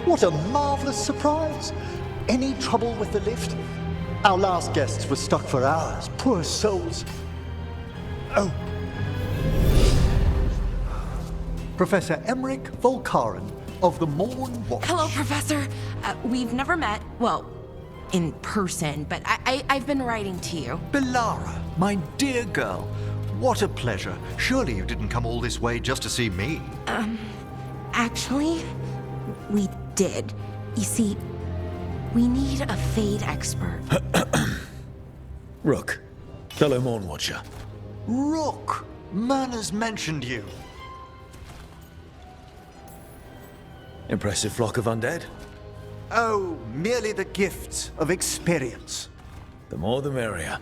What a marvelous surprise! Any trouble with the lift? Our last guests were stuck for hours, poor souls. Oh. Professor Emmrich Volkaren of the Mournwatch. Hello, Professor. We've never met, well, in person, but I've been writing to you. Belara, my dear girl, what a pleasure. Surely you didn't come all this way just to see me. Actually, we did. You see, we need a Fade expert. Rook, fellow Mournwatcher. Rook, Myrna's mentioned you. Impressive flock of undead. Oh, merely the gifts of experience. The more the merrier.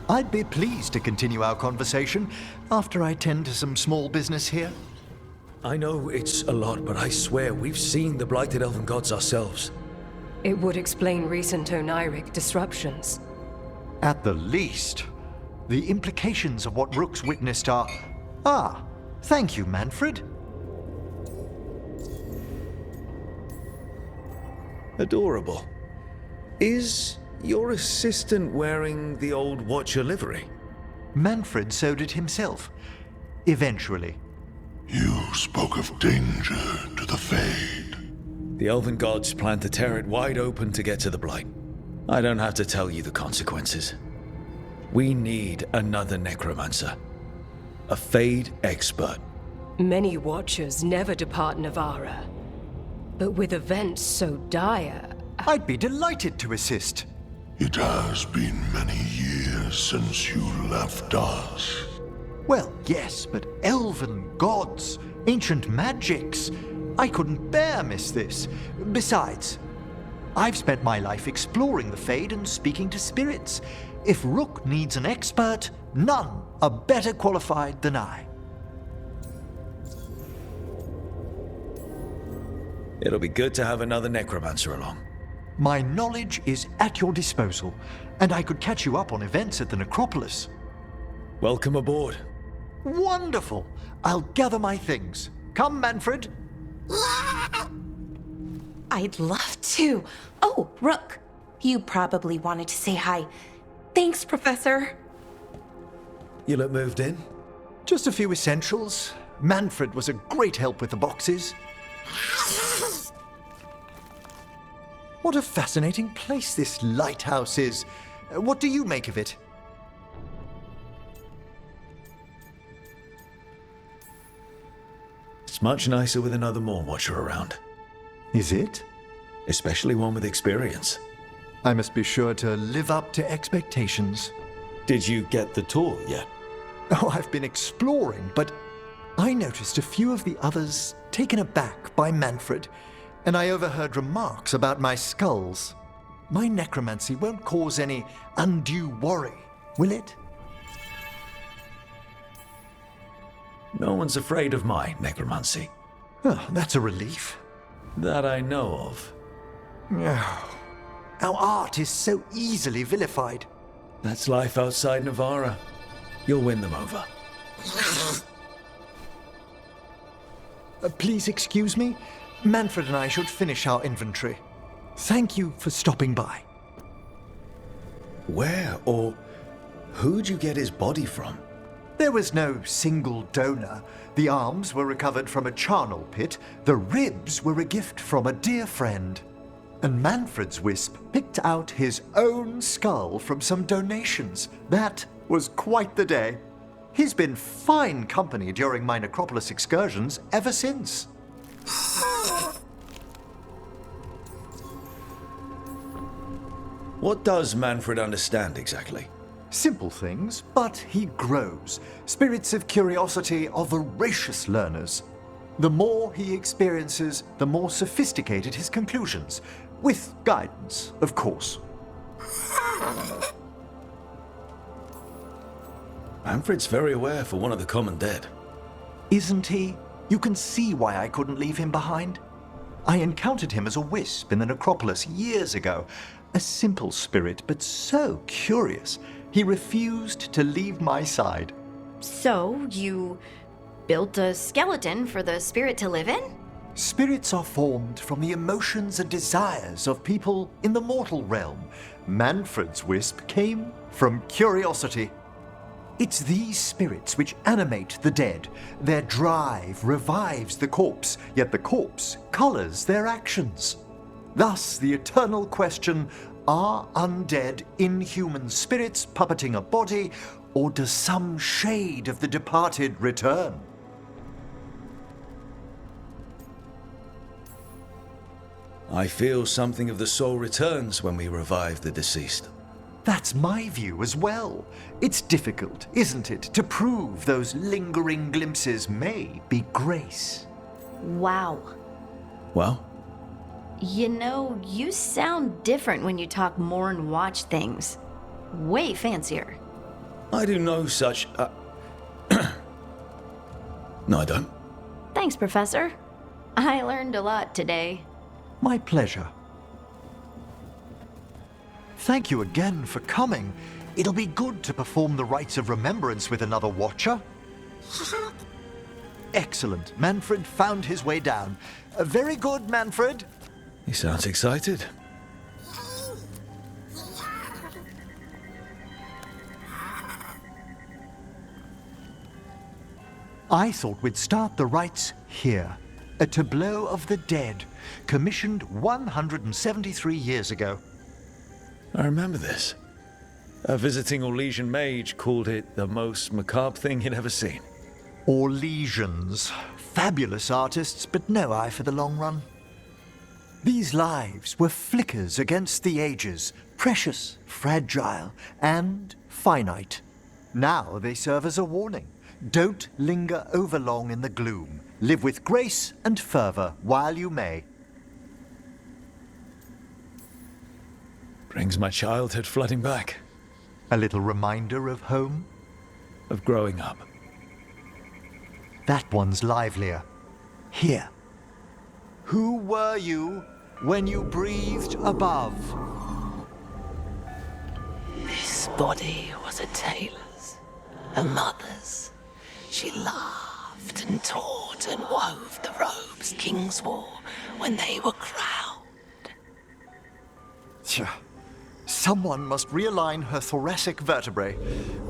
I'd be pleased to continue our conversation after I tend to some small business here. I know it's a lot, but I swear we've seen the blighted elven gods ourselves. It would explain recent oniric disruptions. At the least, the implications of what Rook's witnessed are... Ah, thank you, Manfred. Adorable. Is your assistant wearing the old Watcher livery? Manfred sewed it himself. Eventually. You spoke of danger to the Fade. The elven gods plan to tear it wide open to get to the blight. I don't have to tell you the consequences. We need another necromancer. A Fade expert. Many Watchers never depart Navara. But with events so dire... I'd be delighted to assist. It has been many years since you left us. Well, yes, but elven gods, ancient magics. I couldn't bear miss this. Besides, I've spent my life exploring the Fade and speaking to spirits. If Rook needs an expert, none are better qualified than I. It'll be good to have another necromancer along. My knowledge is at your disposal, and I could catch you up on events at the necropolis. Welcome aboard. Wonderful! I'll gather my things. Come, Manfred. I'd love to. Oh, Rook, you probably wanted to say hi. Thanks, Professor. You look moved in? Just a few essentials. Manfred was a great help with the boxes. What a fascinating place this lighthouse is. What do you make of it? It's much nicer with another Mournwatcher around. Is it? Especially one with experience. I must be sure to live up to expectations. Did you get the tour yet? Oh, I've been exploring, but I noticed a few of the others taken aback by Manfred, and I overheard remarks about my skulls. My necromancy won't cause any undue worry, will it? No one's afraid of my necromancy. Oh, that's a relief. That I know of. Our art is so easily vilified. That's life outside Navara. You'll win them over. Please excuse me. Manfred and I should finish our inventory. Thank you for stopping by. Where or who'd you get his body from? There was no single donor. The arms were recovered from a charnel pit. The ribs were a gift from a dear friend. And Manfred's wisp picked out his own skull from some donations. That was quite the day. He's been fine company during my necropolis excursions ever since. What does Manfred understand exactly? Simple things, but he grows. Spirits of curiosity are voracious learners. The more he experiences, the more sophisticated his conclusions. With guidance, of course. Manfred's very aware for one of the common dead. Isn't he? You can see why I couldn't leave him behind. I encountered him as a wisp in the necropolis years ago. A simple spirit, but so curious. He refused to leave my side. So, you built a skeleton for the spirit to live in? Spirits are formed from the emotions and desires of people in the mortal realm. Manfred's wisp came from curiosity. It's these spirits which animate the dead. Their drive revives the corpse, yet the corpse colors their actions. Thus, the eternal question, are undead inhuman spirits puppeting a body, or does some shade of the departed return? I feel something of the soul returns when we revive the deceased. That's my view as well. It's difficult, isn't it, to prove those lingering glimpses may be grace. Wow. Well? You know, you sound different when you talk Mournwatch things. Way fancier. I do no such... No, I don't. Thanks, Professor. I learned a lot today. My pleasure. Thank you again for coming. It'll be good to perform the rites of remembrance with another Watcher. Excellent. Manfred found his way down. Very good, Manfred. He sounds excited. I thought we'd start the rites here. A tableau of the dead, commissioned 173 years ago. I remember this. A visiting Orlesian mage called it the most macabre thing he'd ever seen. Orlesians. Fabulous artists, but no eye for the long run. These lives were flickers against the ages, precious, fragile, and finite. Now they serve as a warning. Don't linger overlong in the gloom. Live with grace and fervor while you may. Brings my childhood flooding back. A little reminder of home? Of growing up. That one's livelier. Here. Who were you when you breathed above? This body was a tailor's, a mother's. She laughed and taught and wove the robes kings wore when they were crowned. Tch. Someone must realign her thoracic vertebrae.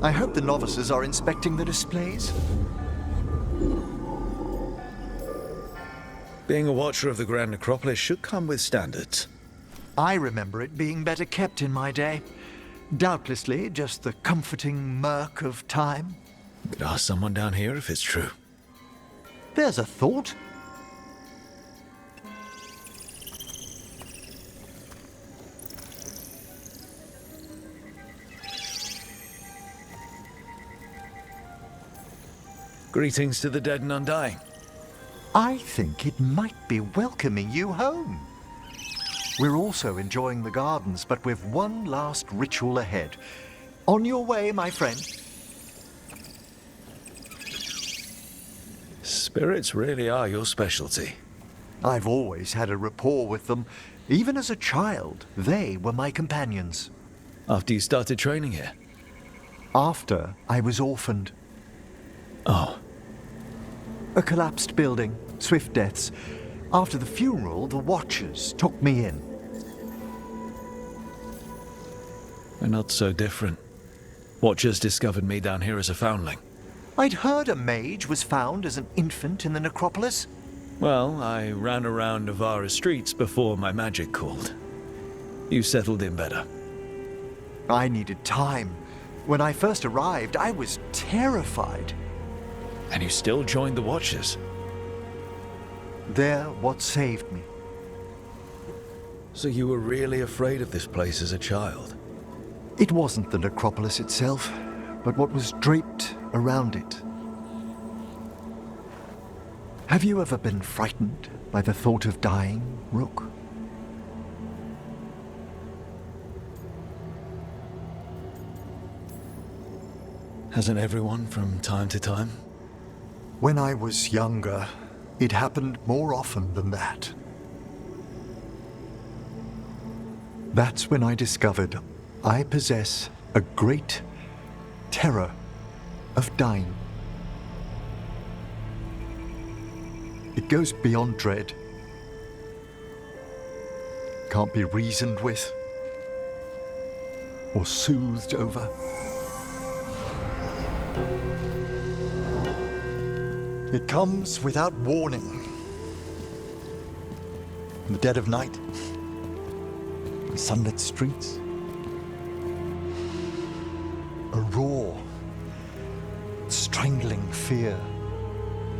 I hope the novices are inspecting the displays. Being a watcher of the Grand Necropolis should come with standards. I remember it being better kept in my day. Doubtlessly just the comforting murk of time. Could ask someone down here if it's true. There's a thought. Greetings to the dead and undying. I think it might be welcoming you home. We're also enjoying the gardens, but with one last ritual ahead. On your way, my friend. Spirits really are your specialty. I've always had a rapport with them. Even as a child, they were my companions. After you started training here? After I was orphaned. Oh. A collapsed building, swift deaths. After the funeral, the Watchers took me in. We're not so different. Watchers discovered me down here as a foundling. I'd heard a mage was found as an infant in the necropolis. Well, I ran around Navara's streets before my magic called. You settled in better. I needed time. When I first arrived, I was terrified. And you still joined the Watchers? They're what saved me. So you were really afraid of this place as a child? It wasn't the necropolis itself, but what was draped around it. Have you ever been frightened by the thought of dying, Rook? Hasn't everyone from time to time? When I was younger, it happened more often than that. That's when I discovered I possess a great terror of dying. It goes beyond dread. Can't be reasoned with or soothed over. It comes without warning. In the dead of night, in sunlit streets, a raw, strangling fear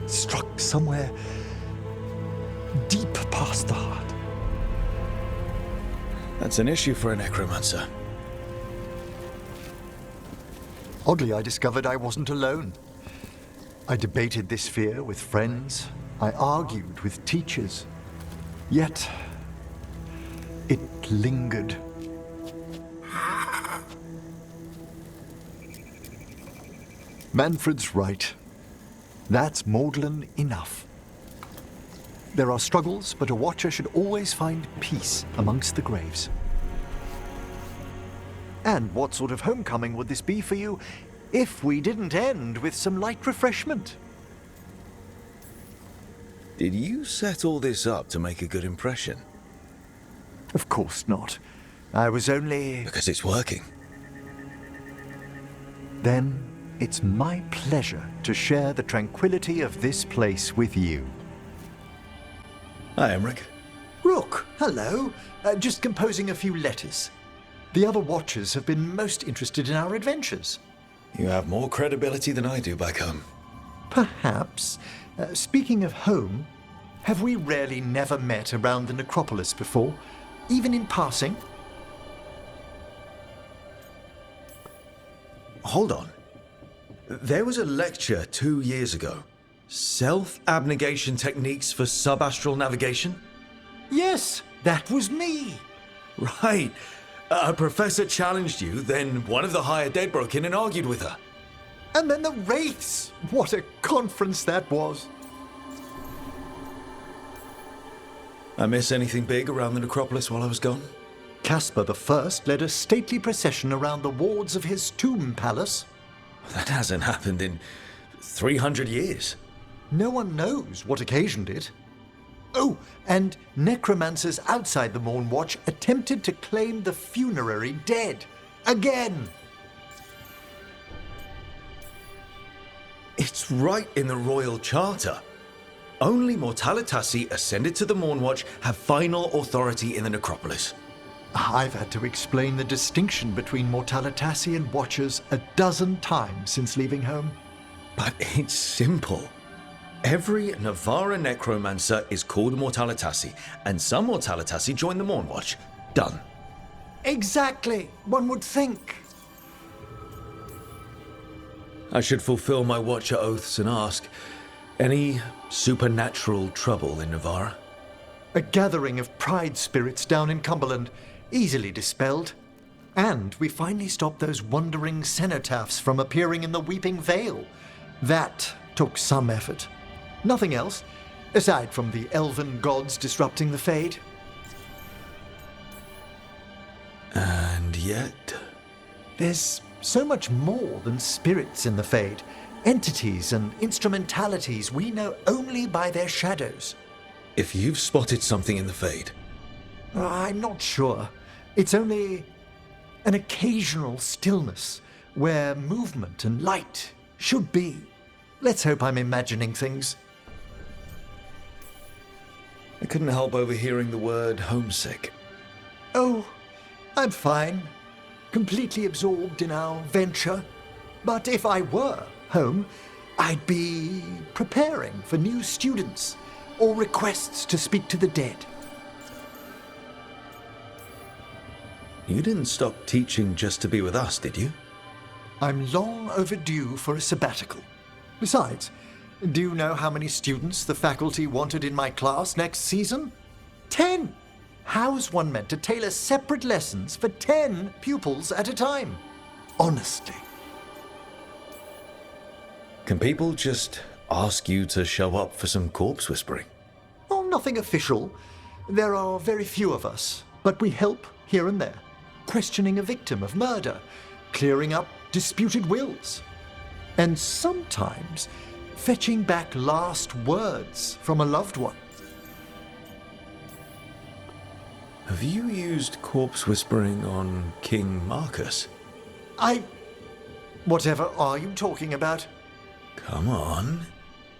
struck somewhere deep past the heart. That's an issue for a necromancer. Oddly, I discovered I wasn't alone. I debated this fear with friends. I argued with teachers. Yet, it lingered. Manfred's right. That's maudlin enough. There are struggles, but a watcher should always find peace amongst the graves. And what sort of homecoming would this be for you if we didn't end with some light refreshment? Did you set all this up to make a good impression? Of course not. I was only... Because it's working. Then it's my pleasure to share the tranquility of this place with you. Hi, Emmrich. Rook, hello. Just composing a few letters. The other Watchers have been most interested in our adventures. You have more credibility than I do back home. Perhaps. Speaking of home, have we rarely never met around the necropolis before? Even in passing? Hold on. There was a lecture 2 years ago. Self-abnegation techniques for subastral navigation? Yes, that was me. Right. A professor challenged you, then one of the higher dead broke in and argued with her. And then the Wraiths! What a conference that was. I miss anything big around the necropolis while I was gone? Caspar I led a stately procession around the wards of his tomb palace. That hasn't happened in 300 years. No one knows what occasioned it. Oh, and necromancers outside the Mournwatch attempted to claim the funerary dead. Again! It's right in the Royal Charter. Only Mortalitasi ascended to the Mournwatch have final authority in the necropolis. I've had to explain the distinction between Mortalitasi and Watchers a dozen times since leaving home. But it's simple. Every Navara necromancer is called Mortalitasi, and some Mortalitasi join the Mournwatch. Done. Exactly, one would think. I should fulfill my Watcher oaths and ask, any supernatural trouble in Navara? A gathering of pride spirits down in Cumberland, easily dispelled. And we finally stopped those wandering cenotaphs from appearing in the Weeping Vale. That took some effort. Nothing else, aside from the elven gods disrupting the Fade. And yet... There's so much more than spirits in the Fade. Entities and instrumentalities we know only by their shadows. If you've spotted something in the Fade... I'm not sure. It's only an occasional stillness where movement and light should be. Let's hope I'm imagining things. I couldn't help overhearing the word homesick. Oh, I'm fine. Completely absorbed in our venture. But if I were home, I'd be preparing for new students or requests to speak to the dead. You didn't stop teaching just to be with us, did you? I'm long overdue for a sabbatical. Besides, do you know how many students the faculty wanted in my class next season? 10! How's one meant to tailor separate lessons for 10 pupils at a time? Honestly. Can people just ask you to show up for some corpse whispering? Oh, nothing official. There are very few of us, but we help here and there. Questioning a victim of murder, clearing up disputed wills. And sometimes fetching back last words from a loved one. Have you used corpse whispering on King Marcus? Whatever are you talking about? Come on.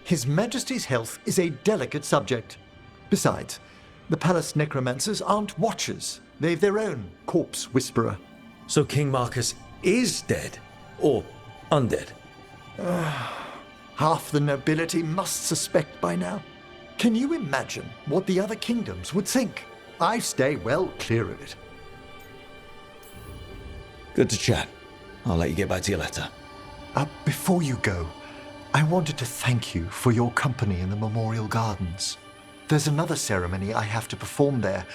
His Majesty's health is a delicate subject. Besides, the palace necromancers aren't watchers. They've their own corpse whisperer. So King Marcus is dead? Or undead? Half the nobility must suspect by now. Can you imagine what the other kingdoms would think? I stay well clear of it. Good to chat. I'll let you get back to your letter. Before you go, I wanted to thank you for your company in the Memorial Gardens. There's another ceremony I have to perform there.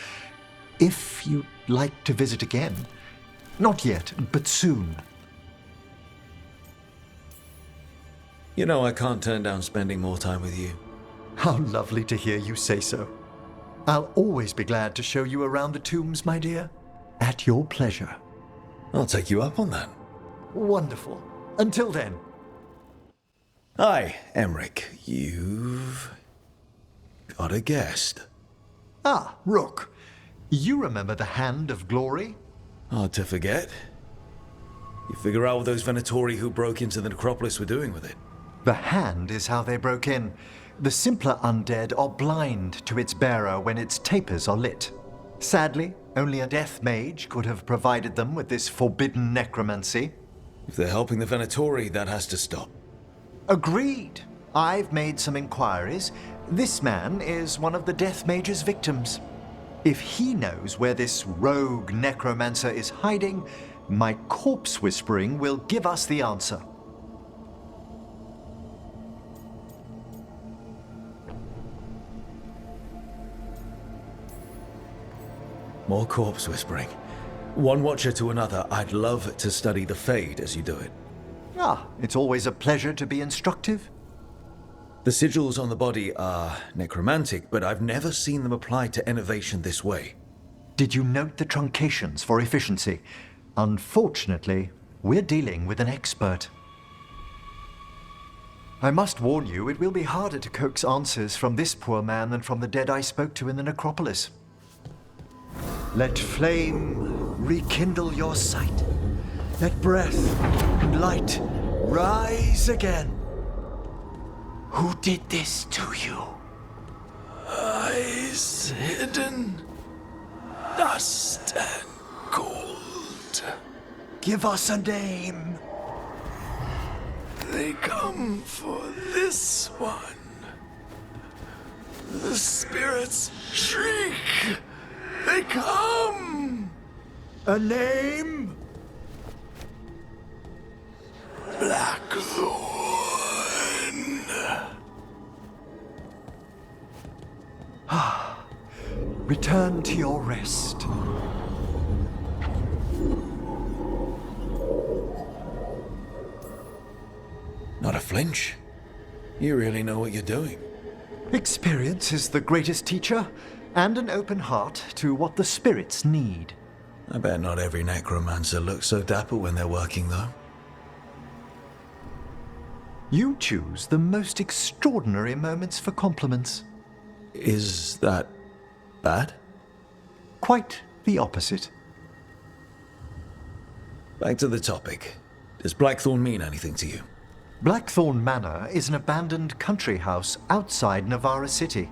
If you'd like to visit again. Not yet, but soon. You know I can't turn down spending more time with you. How lovely to hear you say so. I'll always be glad to show you around the tombs, my dear. At your pleasure. I'll take you up on that. Wonderful. Until then. Hi, Emmrich. You've got a guest. Ah, Rook. You remember the Hand of Glory? Hard to forget. You figure out what those Venatori who broke into the necropolis were doing with it? The hand is how they broke in. The simpler undead are blind to its bearer when its tapers are lit. Sadly, only a death mage could have provided them with this forbidden necromancy. If they're helping the Venatori, that has to stop. Agreed. I've made some inquiries. This man is one of the death mage's victims. If he knows where this rogue necromancer is hiding, my corpse whispering will give us the answer. More corpse whispering. One watcher to another, I'd love to study the Fade as you do it. It's always a pleasure to be instructive. The sigils on the body are necromantic, but I've never seen them applied to innovation this way. Did you note the truncations for efficiency? Unfortunately, we're dealing with an expert. I must warn you, it will be harder to coax answers from this poor man than from the dead I spoke to in the necropolis. Let flame rekindle your sight. Let breath and light rise again. Who did this to you? Eyes hidden, dust and gold. Give us a name. They come for this one. The spirits shriek. They come. A name? Blackthorn. Return to your rest. Not a flinch. You really know what you're doing. Experience is the greatest teacher, and an open heart to what the spirits need. I bet not every necromancer looks so dapper when they're working, though. You choose the most extraordinary moments for compliments. Is that bad? Quite the opposite. Back to the topic. Does Blackthorn mean anything to you? Blackthorn Manor is an abandoned country house outside Navarra City.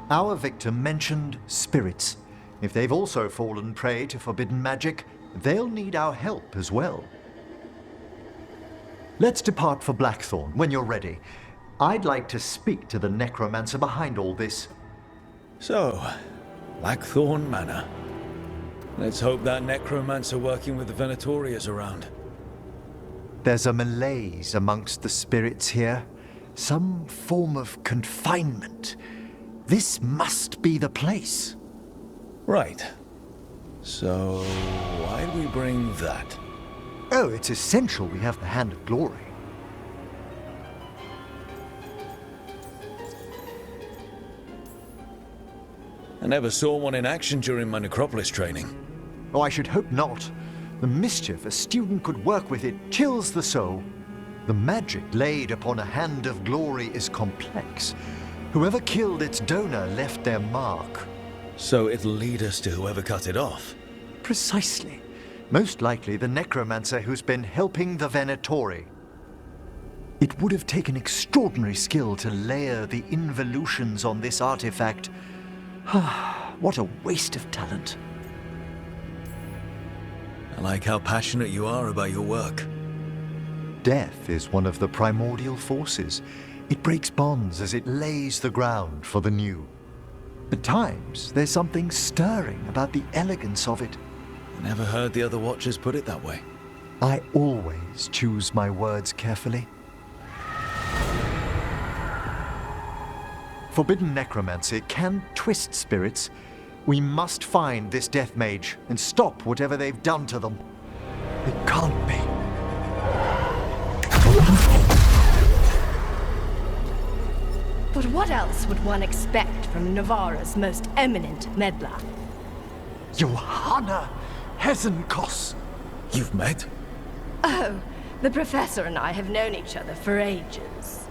Our victim mentioned spirits. If they've also fallen prey to forbidden magic, they'll need our help as well. Let's depart for Blackthorn when you're ready. I'd like to speak to the necromancer behind all this. So, Blackthorn Manor. Let's hope that necromancer working with the Venatori is around. There's a malaise amongst the spirits here. Some form of confinement. This must be the place. Right. So, why'd we bring that? Oh, it's essential we have the Hand of Glory. I never saw one in action during my necropolis training. Oh, I should hope not. The mischief a student could work with it chills the soul. The magic laid upon a hand of glory is complex. Whoever killed its donor left their mark. So it'll lead us to whoever cut it off. Precisely. Most likely the necromancer who's been helping the Venatori. It would have taken extraordinary skill to layer the involutions on this artifact. What a waste of talent. I like how passionate you are about your work. Death is one of the primordial forces. It breaks bonds as it lays the ground for the new. At times, there's something stirring about the elegance of it. Never heard the other Watchers put it that way. I always choose my words carefully. Forbidden necromancy can twist spirits. We must find this death mage and stop whatever they've done to them. It can't be. But what else would one expect from Navarra's most eminent meddler? Johanna Hesenkos! You've met? Oh, the Professor and I have known each other for ages.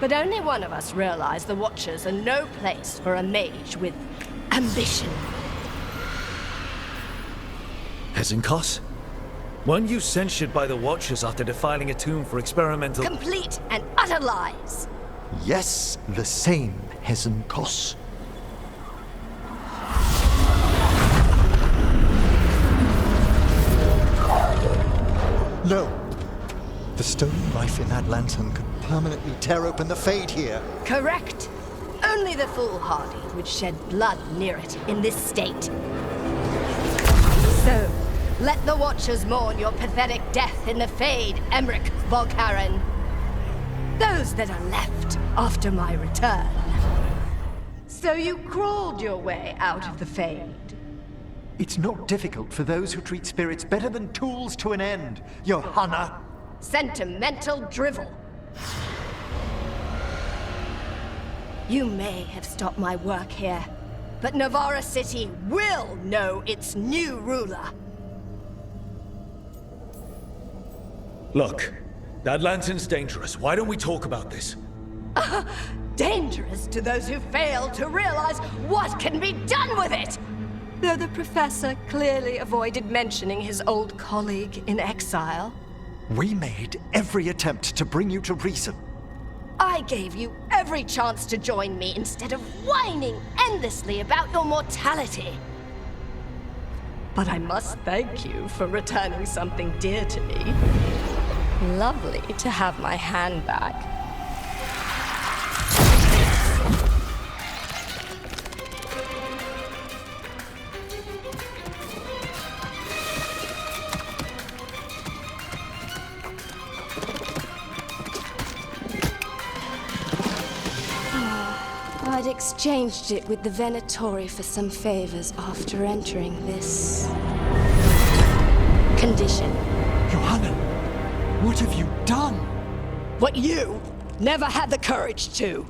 But only one of us realized the Watchers are no place for a mage with ambition. Hesenkos? Weren't you censured by the Watchers after defiling a tomb for experimental— Complete and utter lies! Yes, the same Hesenkos. No. The stone knife in that lantern could permanently tear open the Fade here. Correct. Only the foolhardy would shed blood near it in this state. So, let the Watchers mourn your pathetic death in the Fade, Emmrich Volkaren. Those that are left after my return. So you crawled your way out of the Fade. It's not difficult for those who treat spirits better than tools to an end, Johanna. Sentimental drivel. You may have stopped my work here, but Navarra City will know its new ruler. Look, that lantern's dangerous. Why don't we talk about this? Dangerous to those who fail to realize what can be done with it! Though the Professor clearly avoided mentioning his old colleague in exile. We made every attempt to bring you to reason. I gave you every chance to join me instead of whining endlessly about your mortality. But I must thank you for returning something dear to me. Lovely to have my hand back. I'd exchanged it with the Venatori for some favors after entering this condition. Johanna, what have you done? What you never had the courage to.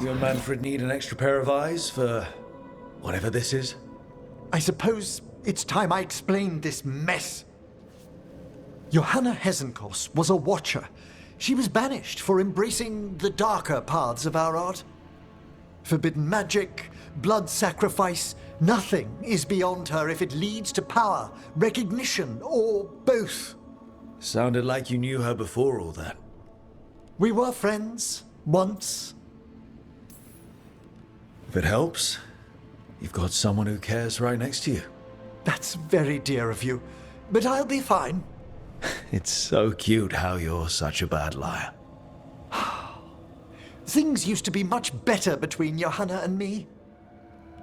You and Manfred need an extra pair of eyes for whatever this is? I suppose it's time I explained this mess. Johanna Hesenkos was a Watcher. She was banished for embracing the darker paths of our art. Forbidden magic, blood sacrifice, nothing is beyond her if it leads to power, recognition, or both. Sounded like you knew her before all that. We were friends, once. If it helps, you've got someone who cares right next to you. That's very dear of you, but I'll be fine. It's so cute how you're such a bad liar. Things used to be much better between Johanna and me.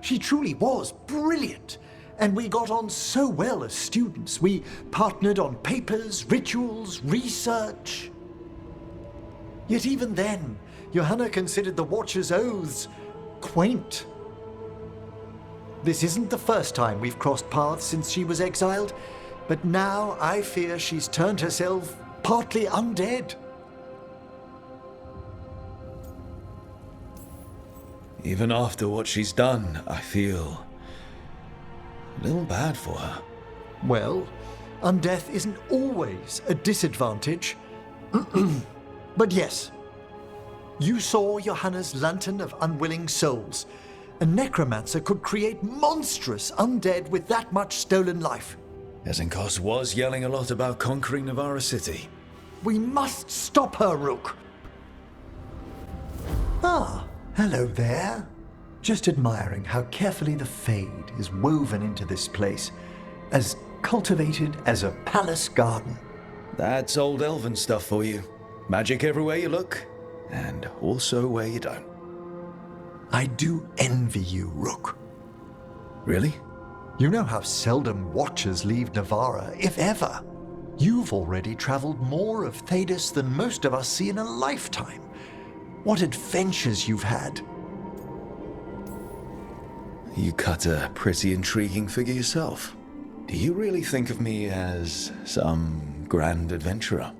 She truly was brilliant, and we got on so well as students. We partnered on papers, rituals, research. Yet even then, Johanna considered the Watcher's oaths quaint. This isn't the first time we've crossed paths since she was exiled, but now I fear she's turned herself partly undead. Even after what she's done, I feel a little bad for her. Well, undeath isn't always a disadvantage. But yes, you saw Johanna's lantern of unwilling souls. A necromancer could create monstrous undead with that much stolen life. Ezenkos was yelling a lot about conquering Navarra City. We must stop her, Rook. Ah, hello there. Just admiring how carefully the Fade is woven into this place, as cultivated as a palace garden. That's old elven stuff for you. Magic everywhere you look, and also where you don't. I do envy you, Rook. Really? You know how seldom watchers leave Navarra, if ever. You've already traveled more of Thedas than most of us see in a lifetime. What adventures you've had. You cut a pretty intriguing figure yourself. Do you really think of me as some grand adventurer?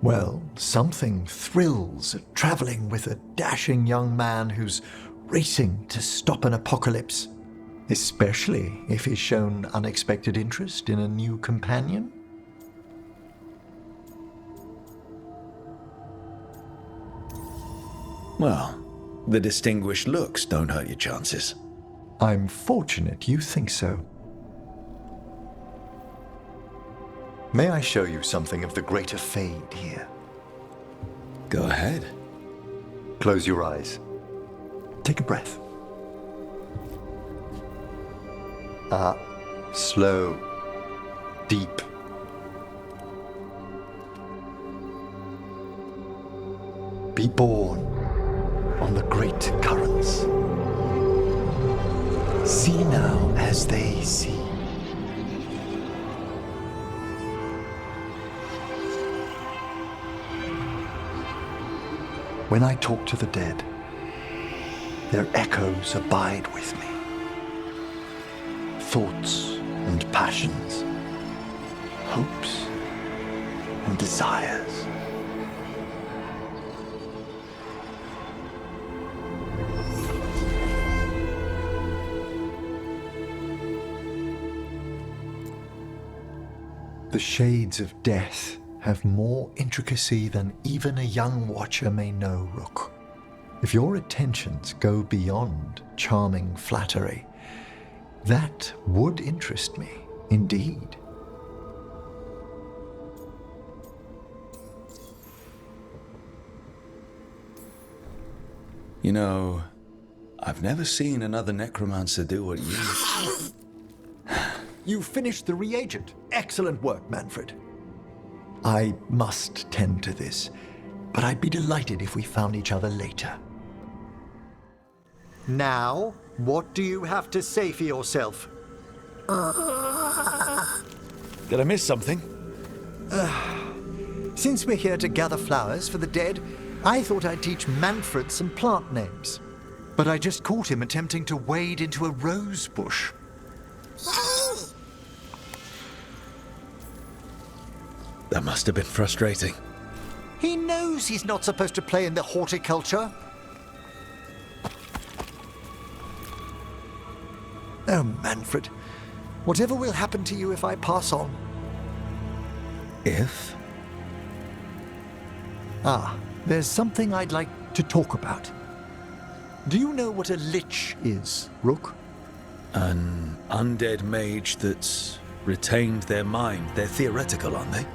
Well, something thrills at traveling with a dashing young man who's racing to stop an apocalypse, especially if he's shown unexpected interest in a new companion. Well, the distinguished looks don't hurt your chances. I'm fortunate you think so. May I show you something of the greater Fade here? Go ahead. Close your eyes. Take a breath. Slow, deep. Be born on the great currents. See now as they see. When I talk to the dead, their echoes abide with me. Thoughts and passions, hopes and desires. The shades of death have more intricacy than even a young watcher may know, Rook. If your attentions go beyond charming flattery, that would interest me, indeed. You know, I've never seen another necromancer do what you... You finished the reagent. Excellent work, Manfred. I must tend to this, but I'd be delighted if we found each other later. Now, what do you have to say for yourself? Did I miss something? Since we're here to gather flowers for the dead, I thought I'd teach Manfred some plant names. But I just caught him attempting to wade into a rose bush. That must have been frustrating. He knows he's not supposed to play in the horticulture. Oh, Manfred. Whatever will happen to you if I pass on? If? There's something I'd like to talk about. Do you know what a Lich is, Rook? An undead mage that's retained their mind. They're theoretical, aren't they?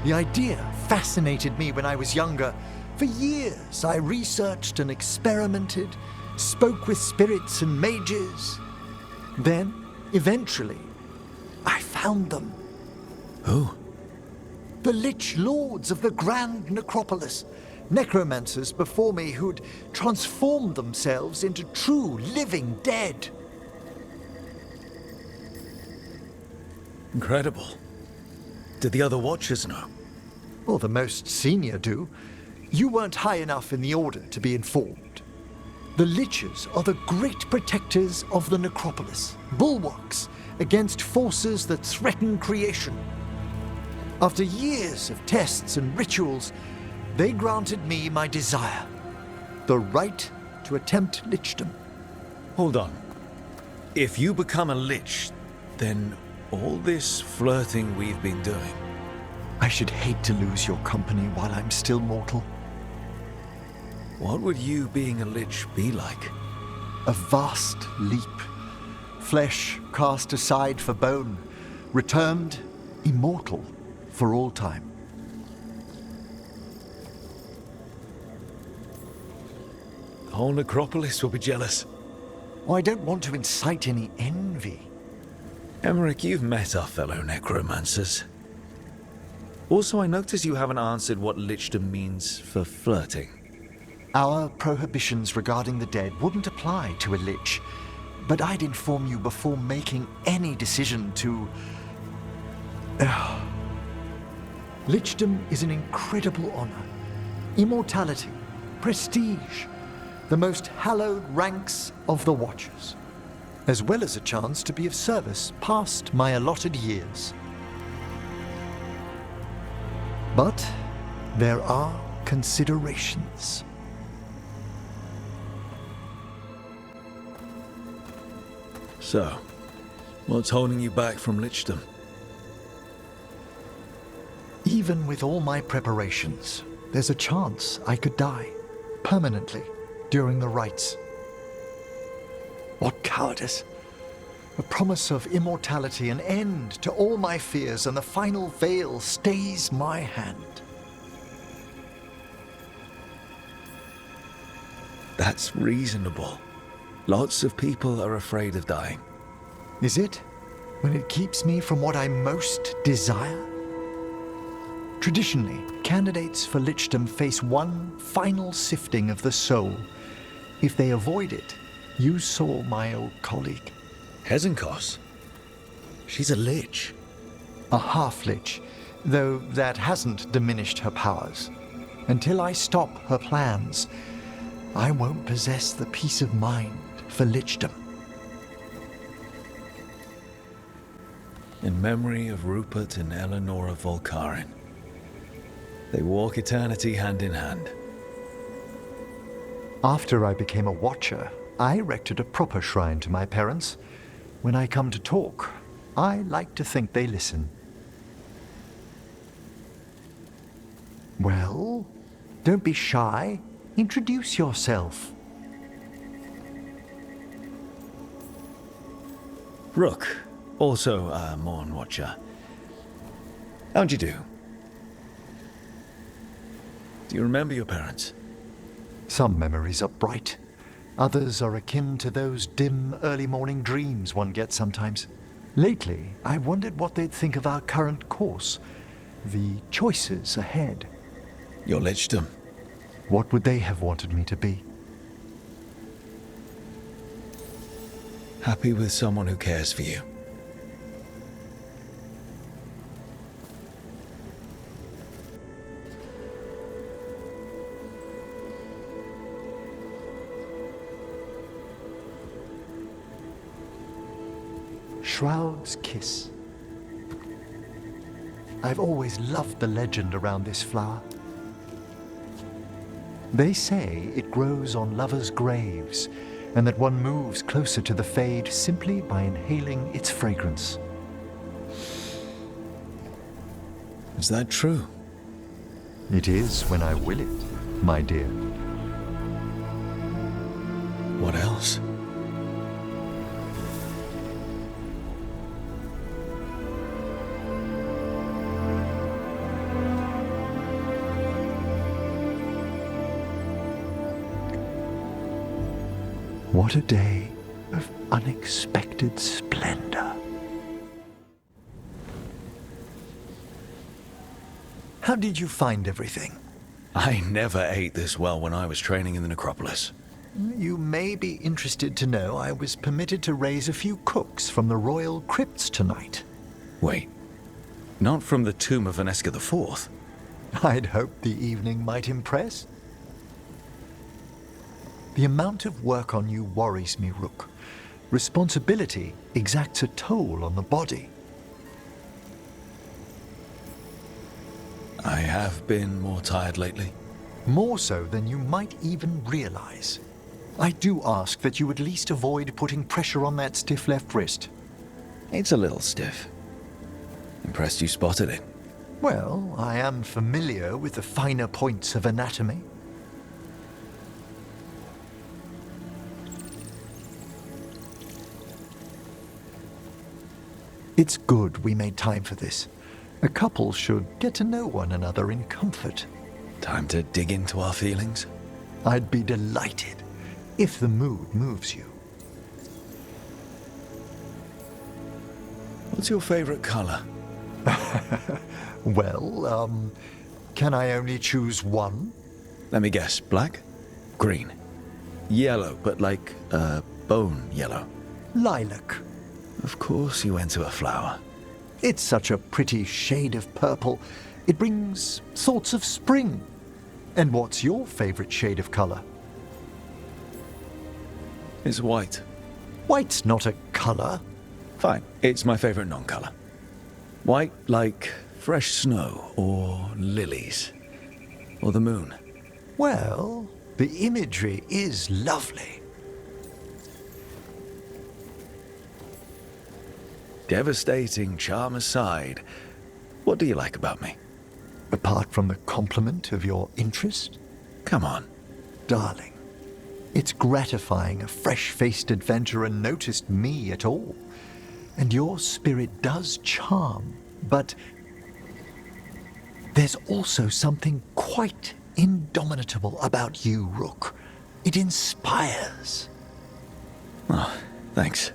The idea fascinated me when I was younger. For years, I researched and experimented, spoke with spirits and mages. Then, eventually, I found them. Who? The Lich Lords of the Grand Necropolis. Necromancers before me who'd transformed themselves into true living dead. Incredible. Did the other Watchers know? Well, the most senior do. You weren't high enough in the Order to be informed. The Liches are the great protectors of the Necropolis, bulwarks against forces that threaten creation. After years of tests and rituals, they granted me my desire, the right to attempt Lichdom. Hold on. If you become a Lich, then all this flirting we've been doing? I should hate to lose your company while I'm still mortal. What would you being a Lich be like? A vast leap. Flesh cast aside for bone, returned immortal for all time. The whole necropolis will be jealous. Oh, I don't want to incite any envy. Emmrich, you've met our fellow necromancers. Also, I notice you haven't answered what lichdom means for flirting. Our prohibitions regarding the dead wouldn't apply to a lich, but I'd inform you before making any decision to... Lichdom is an incredible honor. Immortality, prestige, the most hallowed ranks of the Watchers, as well as a chance to be of service past my allotted years. But there are considerations. So, what's holding you back from lichdom? Even with all my preparations, there's a chance I could die permanently during the rites. What cowardice! A promise of immortality, an end to all my fears, and the final veil stays my hand. That's reasonable. Lots of people are afraid of dying. Is it? When it keeps me from what I most desire? Traditionally, candidates for lichdom face one final sifting of the soul. If they avoid it, you saw my old colleague. Hezenkos? She's a lich. A half-lich, though that hasn't diminished her powers. Until I stop her plans, I won't possess the peace of mind for lichdom. In memory of Rupert and Eleonora Volkarin. They walk eternity hand in hand. After I became a Watcher, I erected a proper shrine to my parents. When I come to talk, I like to think they listen. Well, don't be shy. Introduce yourself. Rook, also a Mournwatcher. How'd you do? Do you remember your parents? Some memories are bright. Others are akin to those dim, early morning dreams one gets sometimes. Lately, I wondered what they'd think of our current course, the choices ahead. Your lichdom. What would they have wanted me to be? Happy with someone who cares for you. Shroud's Kiss. I've always loved the legend around this flower. They say it grows on lovers' graves, and that one moves closer to the fade simply by inhaling its fragrance. Is that true? It is when I will it, my dear. What else? What a day of unexpected splendor. How did you find everything? I never ate this well when I was training in the necropolis. You may be interested to know I was permitted to raise a few cooks from the royal crypts tonight. Wait, not from the tomb of Veneska IV? I'd hoped the evening might impress. The amount of work on you worries me, Rook. Responsibility exacts a toll on the body. I have been more tired lately. More so than you might even realize. I do ask that you at least avoid putting pressure on that stiff left wrist. It's a little stiff. Impressed you spotted it. Well, I am familiar with the finer points of anatomy. It's good we made time for this. A couple should get to know one another in comfort. Time to dig into our feelings? I'd be delighted if the mood moves you. What's your favorite color? Well, can I only choose one? Let me guess. Black? Green? Yellow, but like, bone yellow. Lilac. Of course you went to a flower. It's such a pretty shade of purple. It brings thoughts of spring. And what's your favorite shade of color? It's white. White's not a color. Fine. It's my favorite non-color. White like fresh snow or lilies or the moon. Well, the imagery is lovely. Devastating charm aside, what do you like about me? Apart from the compliment of your interest? Come on. Darling, it's gratifying a fresh-faced adventurer noticed me at all. And your spirit does charm, but there's also something quite indomitable about you, Rook. It inspires. Oh, thanks.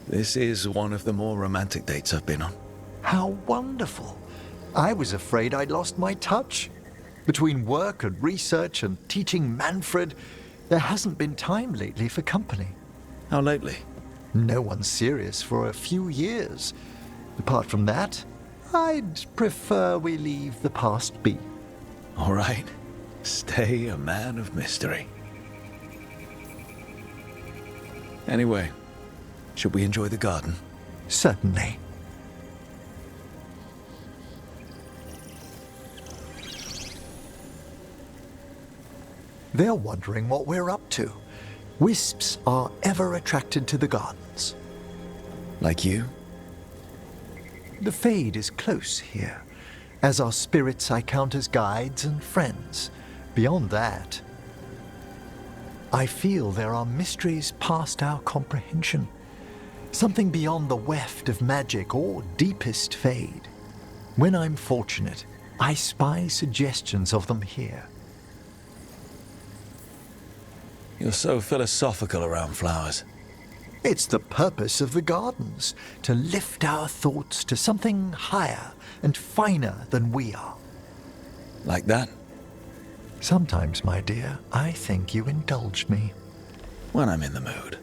This is one of the more romantic dates I've been on. How wonderful. I was afraid I'd lost my touch. Between work and research and teaching Manfred, there hasn't been time lately for company. How lately? No one's serious for a few years. Apart from that, I'd prefer we leave the past be. All right. Stay a man of mystery. Anyway, should we enjoy the garden? Certainly. They're wondering what we're up to. Wisps are ever attracted to the gardens. Like you? The Fade is close here. As are spirits I count as guides and friends. Beyond that, I feel there are mysteries past our comprehension. Something beyond the weft of magic or deepest Fade. When I'm fortunate, I spy suggestions of them here. You're so philosophical around flowers. It's the purpose of the gardens, to lift our thoughts to something higher and finer than we are. Like that? Sometimes, my dear, I think you indulge me. When I'm in the mood.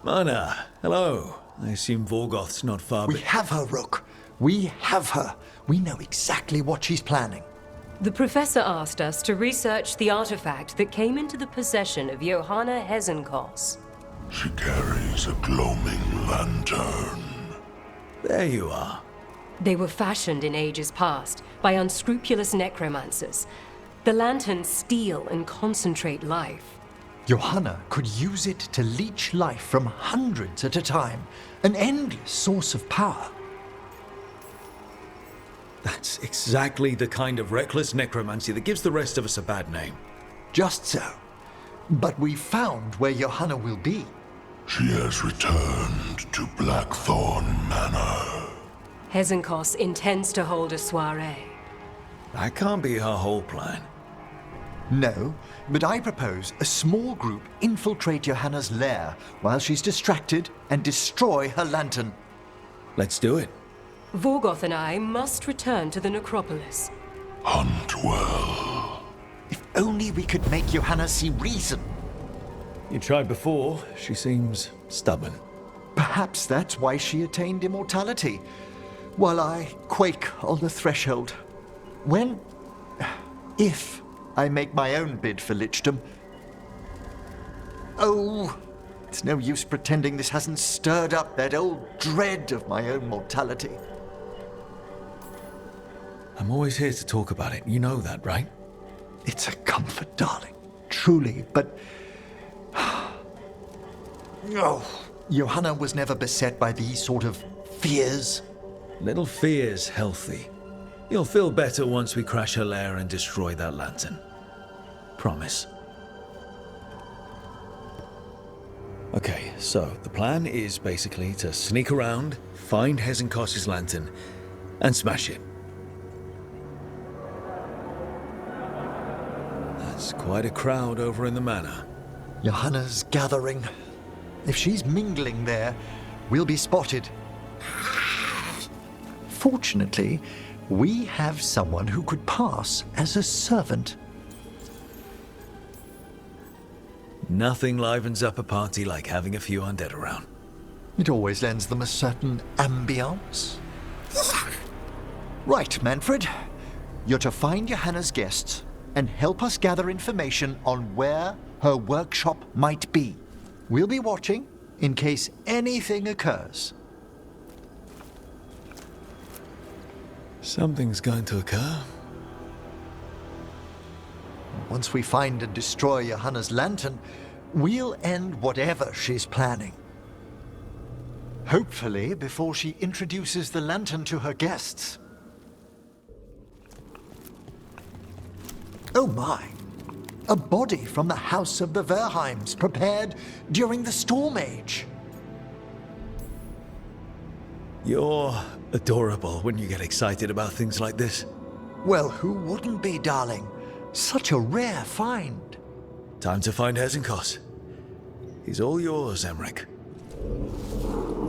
Mana, hello. I assume Vorgoth's not far, We but... have her, Rook. We have her. We know exactly what she's planning. The professor asked us to research the artifact that came into the possession of Johanna Hezenkos. She carries a gloaming lantern. There you are. They were fashioned in ages past by unscrupulous necromancers. The lanterns steal and concentrate life. Johanna could use it to leech life from hundreds at a time. An endless source of power. That's exactly the kind of reckless necromancy that gives the rest of us a bad name. Just so. But we found where Johanna will be. She has returned to Blackthorn Manor. Hezenkos intends to hold a soiree. That can't be her whole plan. No, but I propose a small group infiltrate Johanna's lair while she's distracted and destroy her lantern. Let's do it. Vorgoth and I must return to the necropolis. Hunt well. If only we could make Johanna see reason. You tried before. She seems stubborn. Perhaps that's why she attained immortality, while I quake on the threshold. When... if I make my own bid for lichdom... Oh, It's no use pretending this hasn't stirred up that old dread of my own mortality. I'm always here to talk about it. You know that, right? It's a comfort, darling. Truly, but... Oh, Johanna was never beset by these sort of fears. Little fear's healthy. You'll feel better once we crash her lair and destroy that lantern. Promise. Okay, so the plan is basically to sneak around, find Hezenkos's lantern, and smash it. That's quite a crowd over in the manor. Johanna's gathering. If she's mingling there, we'll be spotted. Fortunately, we have someone who could pass as a servant. Nothing livens up a party like having a few undead around. It always lends them a certain ambience. Right, Manfred. You're to find Johanna's guests and help us gather information on where her workshop might be. We'll be watching in case anything occurs. Something's going to occur. Once we find and destroy Johanna's lantern, we'll end whatever she's planning. Hopefully before she introduces the lantern to her guests. Oh my! A body from the house of the Verheims, prepared during the Storm Age. You're adorable when you get excited about things like this. Well, who wouldn't be, darling? Such a rare find. Time to find Hezenkos. He's all yours, Emmrich.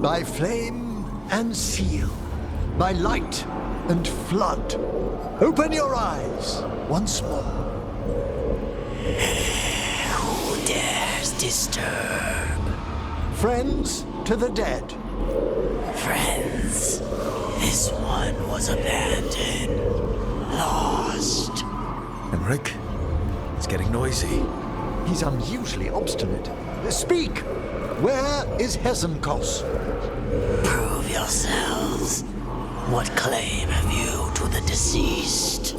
By flame and seal, by light and flood, open your eyes once more. Who dares disturb? Friends to the dead. Friends, this one was abandoned, lost. Emmrich, it's getting noisy. He's unusually obstinate. Speak! Where is Hezenkos? Prove yourselves. What claim have you to the deceased?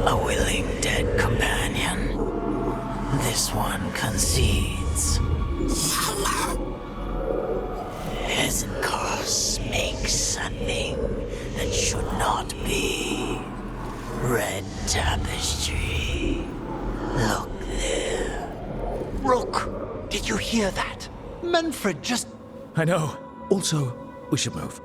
A willing dead companion. This one concedes. Hezenkos makes a thing that should not be. Red tapestry. Look there. Rook, did you hear that? Manfred just... I know. Also, we should move.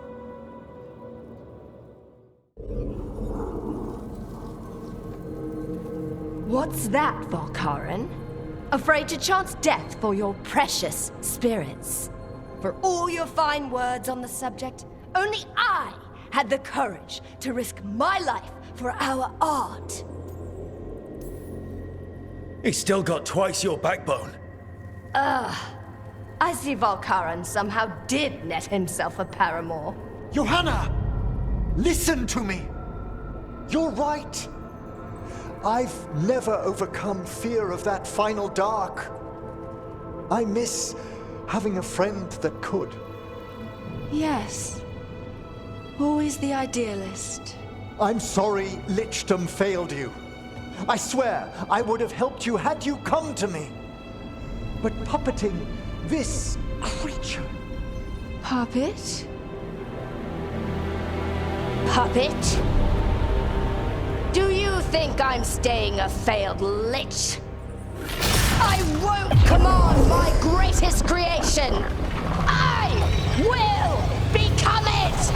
What's that, Valkarin? Afraid to chance death for your precious spirits? For all your fine words on the subject, only I had the courage to risk my life for our art. He's still got twice your backbone. I see Valkarin somehow did net himself a paramour. Johanna! Listen to me! You're right! I've never overcome fear of that final dark. I miss having a friend that could. Yes. Always the idealist. I'm sorry Lichdom failed you. I swear I would have helped you had you come to me. But puppeting this creature... Puppet? Puppet? Do you think I'm staying a failed lich? I won't command my greatest creation! I will become it!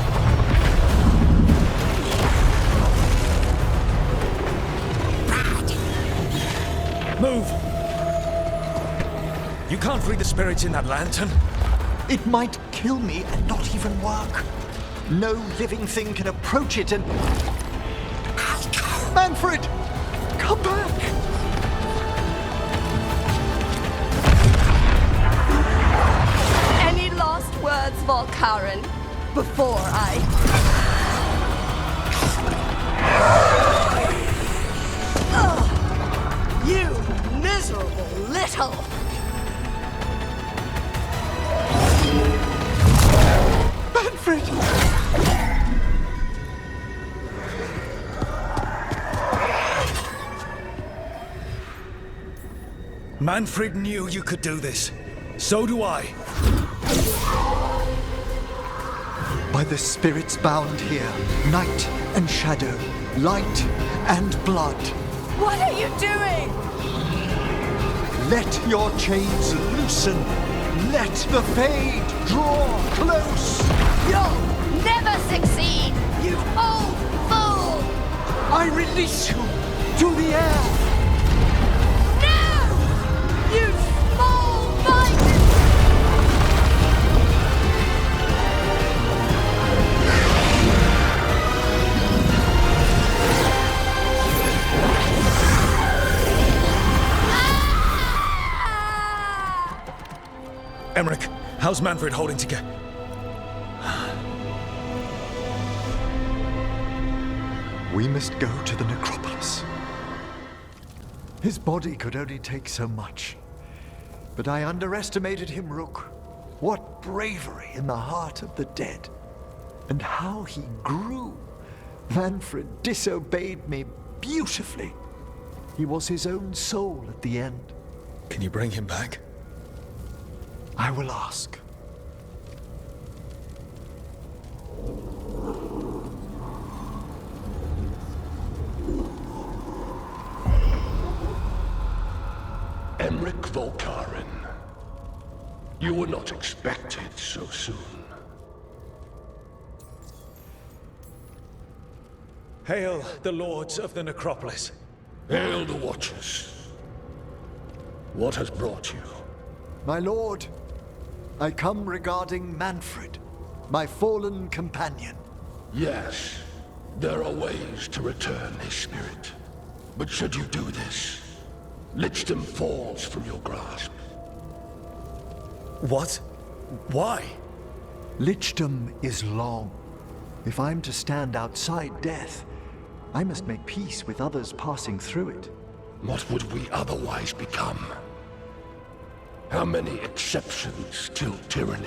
Move! You can't free the spirits in that lantern. It might kill me and not even work. No living thing can approach it and... Manfred! Come back! Any last words, Valkarin, before I... You miserable little! Manfred! Manfred knew you could do this. So do I. By the spirits bound here, night and shadow, light and blood. What are you doing? Let your chains loosen. Let the fade draw close. You'll never succeed, you old fool! I release you to the air. No! You small-minded... Emmrich, how's Manfred holding together? We must go to the necropolis. His body could only take so much. But I underestimated him, Rook. What bravery in the heart of the dead. And how he grew. Manfred disobeyed me beautifully. He was his own soul at the end. Can you bring him back? I will ask. Emmrich Volkaren. You were not expected so soon. Hail the lords of the necropolis. Hail the Watchers. What has brought you? My lord, I come regarding Manfred, my fallen companion. Yes, there are ways to return his spirit. But should you do this, Lichdom falls from your grasp. What? Why? Lichdom is long. If I'm to stand outside death, I must make peace with others passing through it. What would we otherwise become? How many exceptions till tyranny?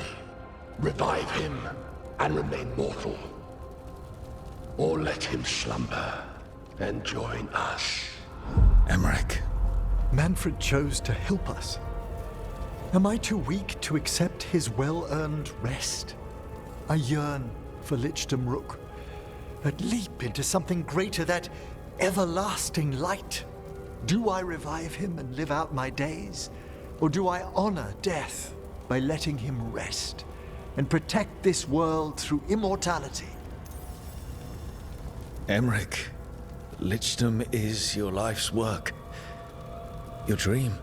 Revive him and remain mortal. Or let him slumber and join us. Emmrich. Manfred chose to help us. Am I too weak to accept his well-earned rest? I yearn for Lichdom Rook, that leap into something greater, that everlasting light. Do I revive him and live out my days? Or do I honor death by letting him rest and protect this world through immortality? Emmrich, Lichdom is your life's work. Your dream.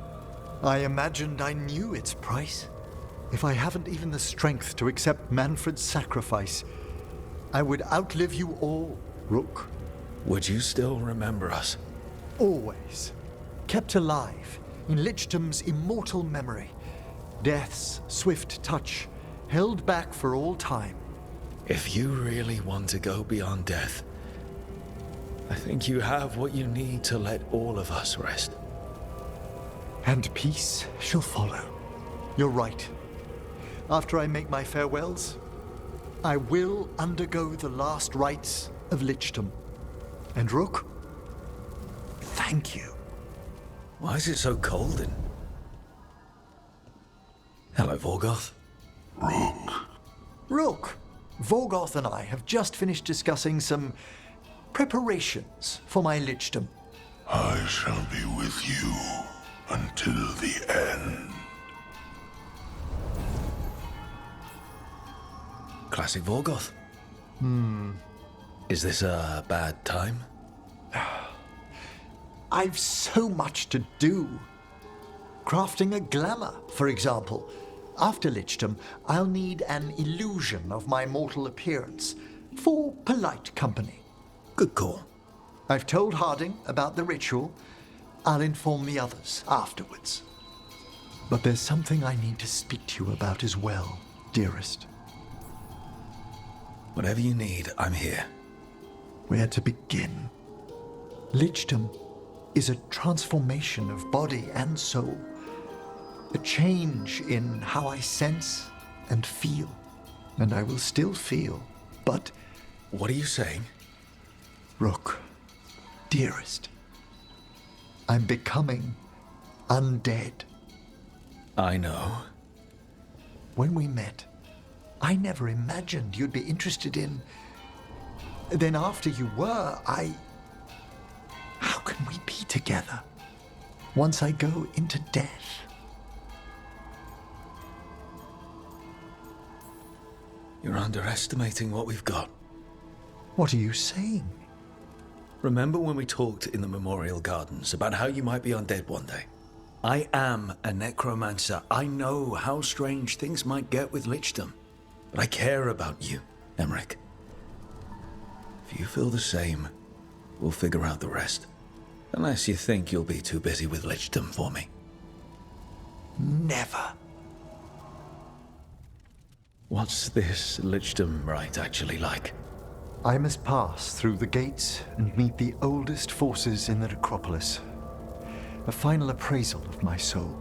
I imagined I knew its price. If I haven't even the strength to accept Manfred's sacrifice, I would outlive you all, Rook. Would you still remember us? Always. Kept alive in Lichdom's immortal memory. Death's swift touch, held back for all time. If you really want to go beyond death, I think you have what you need to let all of us rest. And peace shall follow. You're right. After I make my farewells, I will undergo the last rites of Lichdom. And Rook, thank you. Why is it so cold in... Hello, Vorgoth. Rook, Vorgoth and I have just finished discussing some preparations for my Lichdom. I shall be with you until the end. Classic Vorgoth. Is this a bad time? I've so much to do. Crafting a glamour, for example. After Lichdom, I'll need an illusion of my mortal appearance for polite company. Good call. I've told Harding about the ritual. I'll inform the others afterwards. But there's something I need to speak to you about as well, dearest. Whatever you need, I'm here. Where to begin? Lichdom is a transformation of body and soul. A change in how I sense and feel. And I will still feel, but... What are you saying? Rook, dearest, I'm becoming undead. I know. When we met, I never imagined you'd be interested in... Then after you were, How can we be together once I go into death? You're underestimating what we've got. What are you saying? Remember when we talked in the Memorial Gardens about how you might be undead one day? I am a necromancer. I know how strange things might get with Lichdom. But I care about you, Emmrich. If you feel the same, we'll figure out the rest. Unless you think you'll be too busy with Lichdom for me. Never. What's this Lichdom rite actually like? I must pass through the gates and meet the oldest forces in the necropolis. A final appraisal of my soul.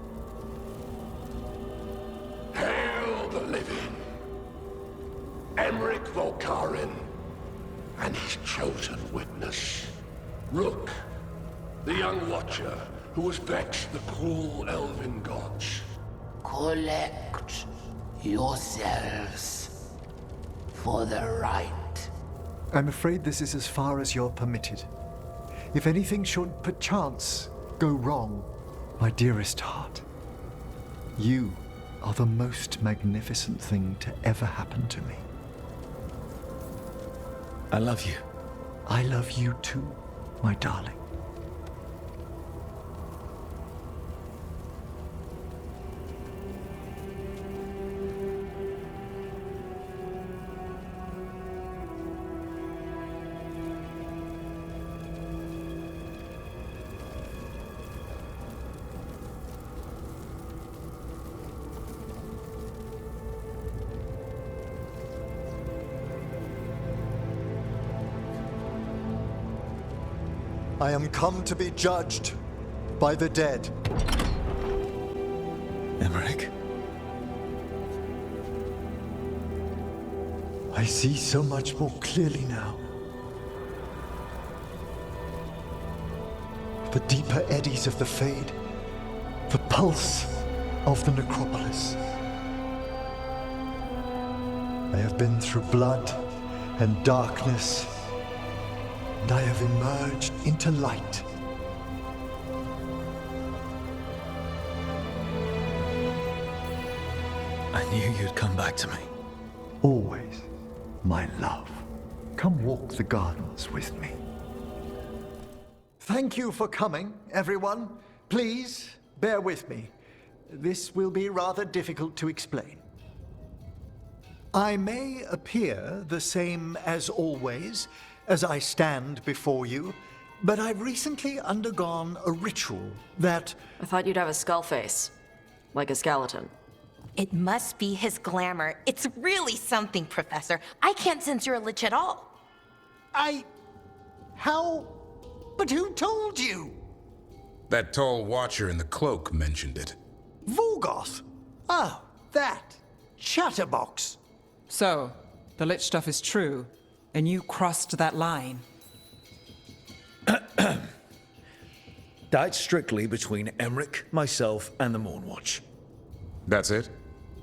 Hail the living! Emmrich Volkarin and his chosen witness, Rook, the young watcher who has vexed the cruel elven gods. Collect yourselves for the right. I'm afraid this is as far as you're permitted. If anything should perchance go wrong, my dearest heart, you are the most magnificent thing to ever happen to me. I love you. I love you too, my darling. I am come to be judged by the dead. Emmrich? I see so much more clearly now. The deeper eddies of the Fade, the pulse of the necropolis. I have been through blood and darkness, and I have emerged into light. I knew you'd come back to me. Always, my love. Come walk the gardens with me. Thank you for coming, everyone. Please, bear with me. This will be rather difficult to explain. I may appear the same as always, as I stand before you, but I've recently undergone a ritual that... I thought you'd have a skull face. Like a skeleton. It must be his glamour. It's really something, Professor. I can't sense you're a lich at all. How? But who told you? That tall watcher in the cloak mentioned it. Vorgoth? Oh, that. Chatterbox. So, the Lich stuff is true, and you crossed that line. That's strictly between Emmrich, myself, and the Mournwatch. That's it?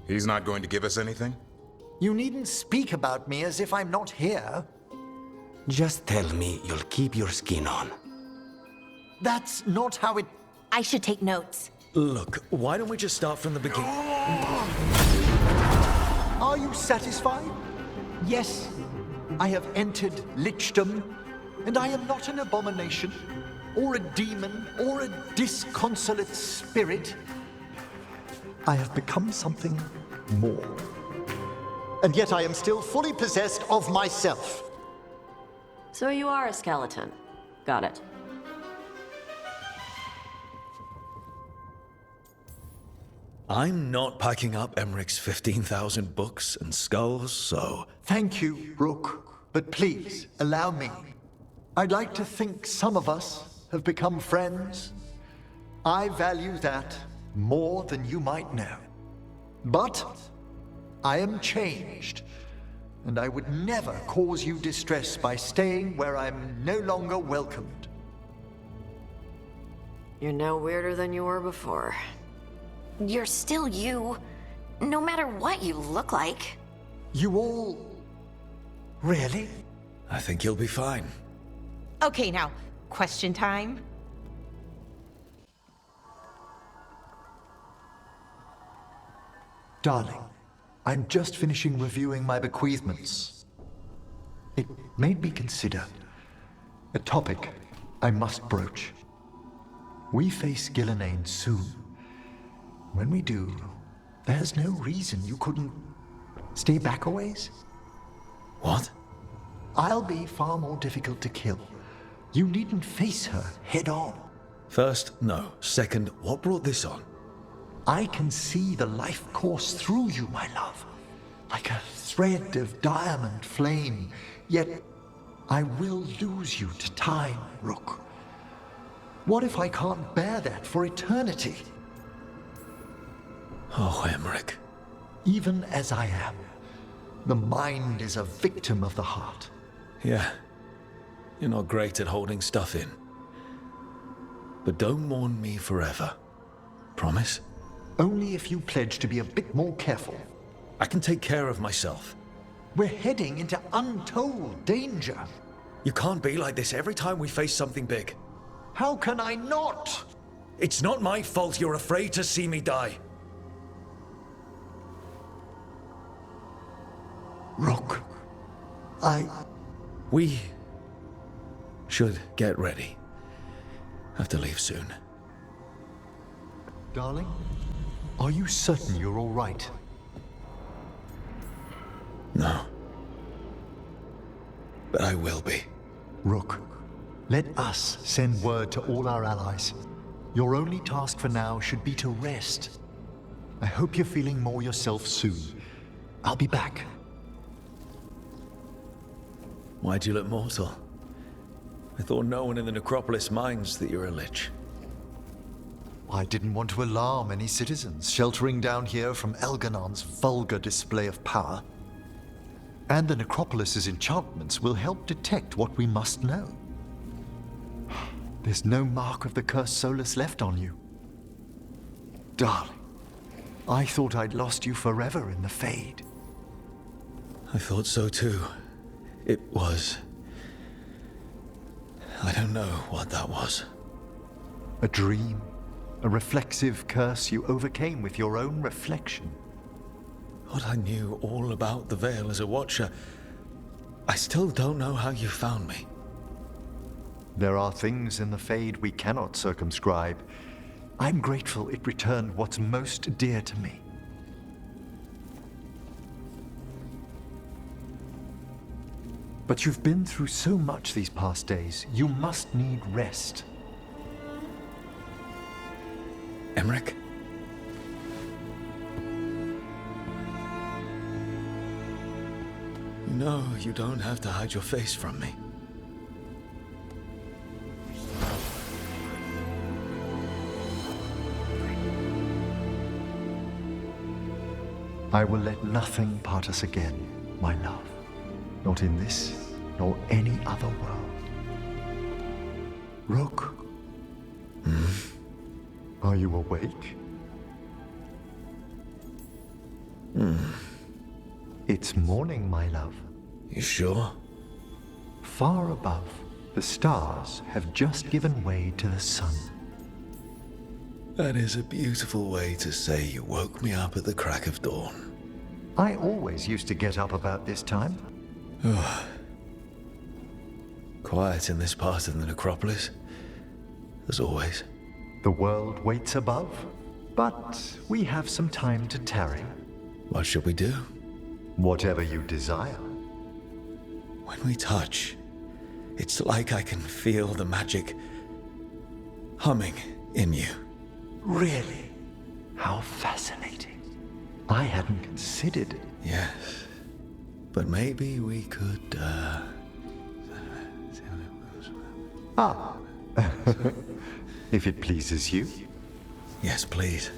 He's not going to give us anything? You needn't speak about me as if I'm not here. Just tell me you'll keep your skin on. That's not how it... I should take notes. Look, why don't we just start from the beginning? Are you satisfied? Yes, I have entered Lichdom, and I am not an abomination, or a demon, or a disconsolate spirit. I have become something more. And yet I am still fully possessed of myself. So you are a skeleton. Got it. I'm not packing up Emmrich's 15,000 books and skulls, so... Thank you, Rook, but please, allow me. I'd like to think some of us have become friends. I value that more than you might know. But I am changed, and I would never cause you distress by staying where I'm no longer welcomed. You're no weirder than you were before. You're still you, no matter what you look like. You all... Really? I think you'll be fine. Okay, now, question time. Darling, I'm just finishing reviewing my bequeathments. It made me consider a topic I must broach. We face Gillenane soon. When we do, there's no reason you couldn't stay back a ways. What? I'll be far more difficult to kill. You needn't face her head on. First, no. Second, what brought this on? I can see the life course through you, my love, like a thread of diamond flame. Yet, I will lose you to time, Rook. What if I can't bear that for eternity? Oh, Emmrich. Even as I am, the mind is a victim of the heart. Yeah. You're not great at holding stuff in. But don't mourn me forever. Promise? Only if you pledge to be a bit more careful. I can take care of myself. We're heading into untold danger. You can't be like this every time we face something big. How can I not? It's not my fault you're afraid to see me die. Rook, We should get ready. Have to leave soon. Darling, are you certain you're all right? No. But I will be. Rook, let us send word to all our allies. Your only task for now should be to rest. I hope you're feeling more yourself soon. I'll be back. Why'd you look mortal? I thought no one in the Necropolis minds that you're a Lich. I didn't want to alarm any citizens sheltering down here from Elganon's vulgar display of power. And the Necropolis's enchantments will help detect what we must know. There's no mark of the cursed Solus left on you. Darling, I thought I'd lost you forever in the Fade. I thought so too. It was... I don't know what that was. A dream. A reflexive curse you overcame with your own reflection. What I knew all about the Veil as a Watcher, I still don't know how you found me. There are things in the Fade we cannot circumscribe. I'm grateful it returned what's most dear to me. But you've been through so much these past days, you must need rest. Emmrich? No, you don't have to hide your face from me. I will let nothing part us again, my love. Not in this, nor any other world. Rook? Are you awake? It's morning, my love. You sure? Far above, the stars have just given way to the sun. That is a beautiful way to say you woke me up at the crack of dawn. I always used to get up about this time. Quiet in this part of the Necropolis, as always. The world waits above, but we have some time to tarry. What should we do? Whatever you desire. When we touch, it's like I can feel the magic humming in you. Really? How fascinating. I hadn't considered. Yes. But maybe we could, If it pleases you. Yes, please.